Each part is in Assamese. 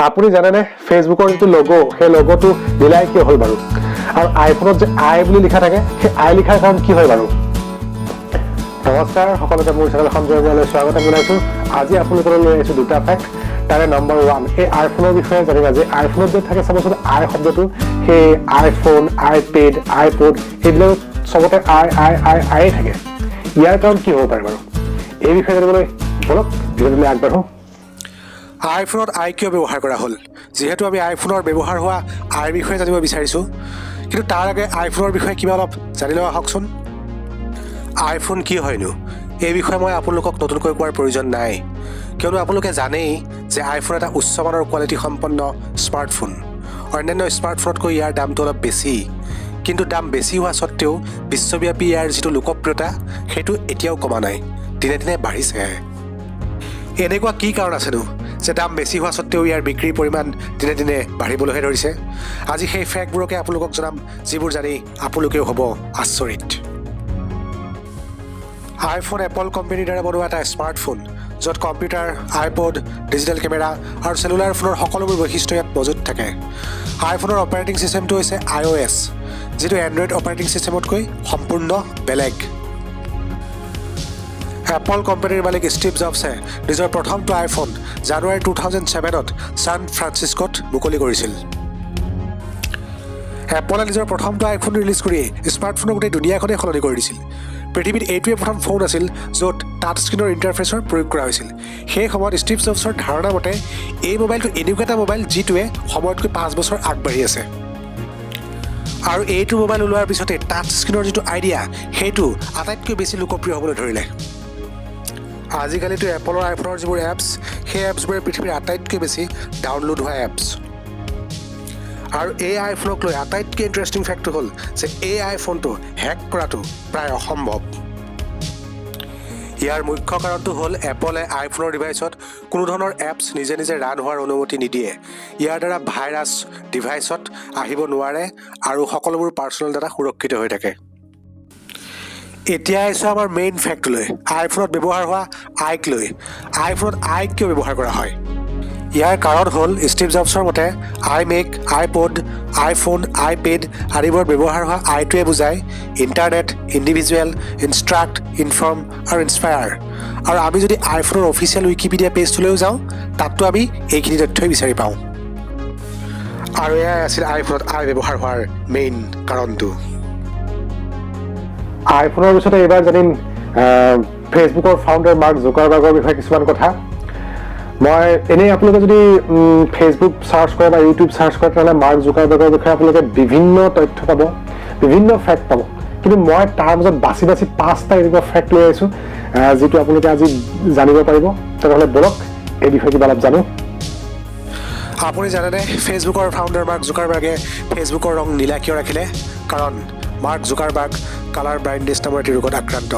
আপুনি জানেনে ফেচবুকৰ যিটো লগো সেই লগোটো দিলাই কিয় হ'ল বাৰু আৰু আইফোনত যে আই বুলি লিখা থাকে সেই আই লিখাৰ কাৰণ কি হয় বাৰু নমস্কাৰ সকলোকে মোৰ চেনেল সঞ্জয়লৈ স্বাগতম জনাইছোঁ আজি আপোনালোকলৈ লৈ আহিছোঁ দুটা ফেক্ট তাৰে নম্বৰ 1 এই আইফোনৰ বিষয়ে জানিবা যে আইফোনত যে থাকে চাবচোন আই শব্দটো সেই আইফোন আইপেড আইপড এইবিলাক চবতে আই থাকে ইয়াৰ কাৰণ কি হ'ব পাৰে বাৰু এই বিষয়ে জানিবলৈ বলক ভিডিঅ'লৈ আগবাঢ়ো আইফোনত আই কিয় ব্যৱহাৰ কৰা হ'ল যিহেতু আমি আইফোনৰ ব্যৱহাৰ হোৱা আইৰ বিষয়ে জানিব বিচাৰিছোঁ কিন্তু তাৰ আগে আইফোনৰ বিষয়ে কিবা অলপ জানি লোৱা হওকচোন আইফোন কি হয়নো এই বিষয়ে মই আপোনালোকক নতুনকৈ কোৱাৰ প্ৰয়োজন নাই কিয়নো আপোনালোকে জানেই যে আইফোন এটা উচ্চমানৰ কোৱালিটি সম্পন্ন স্মাৰ্টফোন অন্যান্য স্মাৰ্টফোনতকৈ ইয়াৰ দামটো অলপ বেছি কিন্তু দাম বেছি হোৱা স্বত্তেও বিশ্বব্যাপী ইয়াৰ যিটো লোকপ্ৰিয়তা সেইটো এতিয়াও কমা নাই দিনে দিনে বাঢ়িছেহে এনেকুৱা কি কাৰণ আছেনো যে দাম বেছি হোৱা স্বত্তেও ইয়াৰ বিক্ৰীৰ পৰিমাণ দিনে দিনে বাঢ়িবলৈহে ধৰিছে আজি সেই ফেক্টবোৰকে আপোনালোকক জনাম যিবোৰ জানি আপোনালোকেও হ'ব আচৰিত আইফোন এপল কোম্পানীৰ দ্বাৰা বনোৱা এটা স্মাৰ্টফোন য'ত কম্পিউটাৰ আইপড ডিজিটেল কেমেৰা আৰু চেলুলাৰ ফোনৰ সকলোবোৰ বৈশিষ্ট্য ইয়াত মজুত থাকে আইফোনৰ অপাৰেটিং ছিষ্টেমটো হৈছে iOS যিটো এণ্ড্ৰইড অপাৰেটিং ছিষ্টেমতকৈ সম্পূৰ্ণ বেলেগ এপল কোম্পানীৰ মালিক ষ্টিভ জবছে নিজৰ প্ৰথমটো আইফোন জানুৱাৰী 2007ত ছান ফ্ৰান্সিস্কোত মুকলি কৰিছিল এপলে নিজৰ প্ৰথমটো আইফোন ৰিলিজ কৰি স্মাৰ্টফোনৰ গোটেই দুনিয়াখনেই সলনি কৰি দিছিল পৃথিৱীত এইটোৱে প্ৰথম ফোন আছিল য'ত টাচ স্ক্ৰীণৰ ইণ্টাৰফেচৰ প্ৰয়োগ কৰা হৈছিল সেই সময়ত ষ্টিভ জবছৰ ধাৰণা মতে এই মোবাইলটো এনেকুৱা এটা মোবাইল যিটোৱে সময়তকৈ 5 বছৰ আগবাঢ়ি আছে আৰু এইটো মোবাইল ওলোৱাৰ পিছতে টাচ স্ক্ৰীণৰ যিটো আইডিয়া সেইটো আটাইতকৈ বেছি লোকপ্ৰিয় হ'বলৈ ধৰিলে আজিকালিতো এপলৰ আইফোনৰ যিবোৰ এপছ সেই এপছবোৰে পৃথিৱীৰ আটাইতকৈ বেছি ডাউনলোড হোৱা এপছ আৰু এই আইফোনক লৈ আটাইতকৈ ইণ্টাৰেষ্টিং ফেক্টটো হ'ল যে এই আইফোনটো হেক কৰাটো প্ৰায় অসম্ভৱ ইয়াৰ মুখ্য কাৰণটো হ'ল এপলে আইফোনৰ ডিভাইচত কোনো ধৰণৰ এপছ নিজে নিজে ৰান হোৱাৰ অনুমতি নিদিয়ে ইয়াৰ দ্বাৰা ভাইৰাছ ডিভাইচত আহিব নোৱাৰে আৰু সকলোবোৰ পাৰ্চনেল ডাটা সুৰক্ষিত হৈ থাকে এতিয়া আহিছোঁ আমাৰ মেইন ফেক্টলৈ আইফোনত ব্যৱহাৰ হোৱা আইক লৈ আইফোনত আইক কিয় ব্যৱহাৰ কৰা হয় ইয়াৰ কাৰণ হ'ল ষ্টিভ জবছৰ মতে আই মেক আইপড আইফোন আইপেড আদিবোৰত ব্যৱহাৰ হোৱা আইটোৱে বুজায় ইণ্টাৰনেট ইণ্ডিভিজুৱেল ইনষ্ট্ৰাক্ট ইনফৰ্ম আৰু ইনস্পায়াৰ আৰু আমি যদি আইফোনৰ অফিচিয়েল উইকিপিডিয়া পেজটোলৈও যাওঁ তাততো আমি এইখিনি তথ্যই বিচাৰি পাওঁ আৰু এয়াই আছিল আইফোনত আই ব্যৱহাৰ হোৱাৰ মেইন কাৰণটো আইফোনৰ পিছতে এইবাৰ জানিম ফেচবুকৰ ফাউণ্ডাৰ মাৰ্ক জুকাৰবাৰ্গৰ বিষয়ে কিছুমান কথা মই এনেই আপোনালোকে যদি ফেচবুক চাৰ্চ কৰে বা ইউটিউব চাৰ্চ কৰে তেতিয়াহ'লে মাৰ্ক জুকাৰবাৰ্গৰ বিষয়ে আপোনালোকে বিভিন্ন তথ্য পাব বিভিন্ন ফেক্ট পাব কিন্তু মই তাৰ মাজত বাছি 5টা এনেকুৱা ফেক্ট লৈ আহিছোঁ যিটো আপোনালোকে আজি জানিব পাৰিব তেনেহ'লে বলক এই বিষয়ে কিবা অলপ জানো আপুনি জানেনে ফেচবুকৰ ফাউণ্ডাৰ মাৰ্ক জুকাৰবাৰ্গে ফেচবুকৰ ৰং নীলা কিয় ৰাখিলে কাৰণ মাৰ্ক জুকাৰবাৰ্গ কালাৰ ব্লাইণ্ডনেছ নামৰ এটি ৰোগত আক্ৰান্ত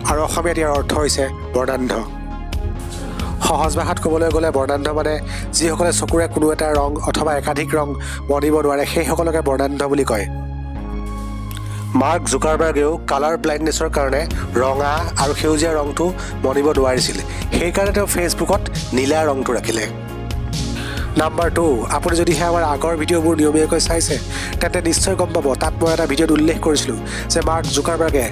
আৰু অসমীয়াত ইয়াৰ অৰ্থ হৈছে বৰ্ণান্ধ সহজ ভাষাত ক'বলৈ গ'লে বৰ্ণান্ধ মানে যিসকলে চকুৰে কোনো এটা ৰং অথবা একাধিক ৰং মনিব নোৱাৰে সেইসকলকে বৰ্ণান্ধ বুলি কয় মাৰ্ক জুকাৰবাৰ্গেও কালাৰ ব্লাইণ্ডনেছৰ কাৰণে ৰঙা আৰু সেউজীয়া ৰংটো মনিব নোৱাৰিছিল সেইকাৰণে তেওঁ ফেচবুকত নীলা ৰংটো ৰাখিলে নাম্বাৰ 2 আপুনি যদিহে আমাৰ আগৰ ভিডিঅ'বোৰ নিয়মীয়াকৈ চাইছে তেন্তে নিশ্চয় গম পাব তাত মই এটা ভিডিঅ'ত উল্লেখ কৰিছিলোঁ যে মাৰ্ক জুকাৰবাৰ্গে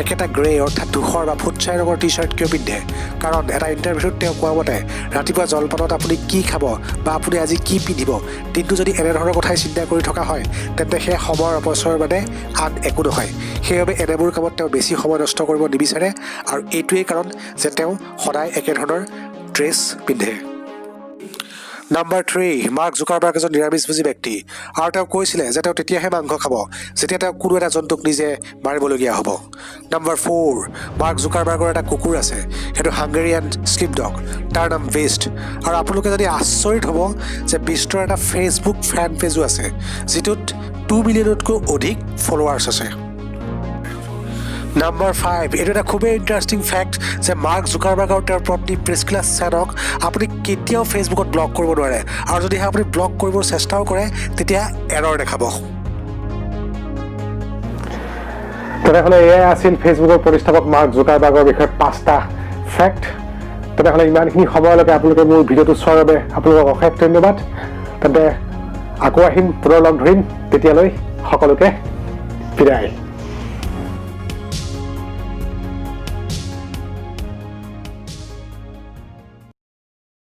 একেটা গ্ৰে অৰ্থাৎ ধূসৰ বা ফুটছাই ৰঙৰ টি চাৰ্ট কিয় পিন্ধে কাৰণ এটা ইণ্টাৰভিউত তেওঁ কোৱা মতে ৰাতিপুৱা জলপানত আপুনি কি খাব বা আপুনি আজি কি পিন্ধিব দিনটো যদি এনেধৰণৰ কথাই চিন্তা কৰি থকা হয় তেন্তে সেই সময়ৰ অপচয়ৰ মানে আন একো নহয় সেইবাবে এনেবোৰ কামত তেওঁ বেছি সময় নষ্ট কৰিব নিবিচাৰে আৰু এইটোৱেই কাৰণ যে তেওঁ সদায় একেধৰণৰ ড্ৰেছ পিন্ধে নাম্বাৰ 3 মাৰ্ক জুকাৰবাৰ্গ এজন নিৰামিষভোজী ব্যক্তি আৰু তেওঁ কৈছিলে যে তেওঁ তেতিয়াহে মাংস খাব যেতিয়া তেওঁ কোনো এটা জন্তুক নিজে মাৰিবলগীয়া হ'ব নাম্বাৰ 4 মাৰ্ক জুকাৰবাৰ্গৰ এটা কুকুৰ আছে সেইটো হাংগেৰিয়ান স্লিপ ডগ তাৰ নাম বেষ্ট আৰু আপোনালোকে যদি আচৰিত হ'ব যে বেষ্টৰ এটা ফেচবুক ফেন পেজো আছে যিটোত 2 মিলিয়নতকৈ অধিক ফলোৱাৰ্ছ আছে নাম্বাৰ 5 এইটো এটা খুবেই ইণ্টাৰেষ্টিং ফেক্ট যে মাৰ্ক জুকাৰবাৰ্গ আৰু তেওঁৰ পত্নী প্ৰিস্কিলা সেনক আপুনি কেতিয়াও ফেচবুকত ব্লক কৰিব নোৱাৰে আৰু যদিহে আপুনি ব্লক কৰিবৰ চেষ্টাও কৰে তেতিয়া এৰৰ দেখাব তেনেহ'লে এয়াই আছিল ফেচবুকৰ প্ৰতিষ্ঠাপক মাৰ্ক জুকাৰবাৰ্গৰ বিষয়ে 5টা ফেক্ট তেনেহ'লে ইমানখিনি সময়লৈকে আপোনালোকে মোৰ ভিডিঅ'টো চোৱাৰ বাবে আপোনালোকক অশেষ ধন্যবাদ। তেন্তে আকৌ আহিম, পুনৰ লগ ধৰিম। তেতিয়ালৈ সকলোকে বিদায়।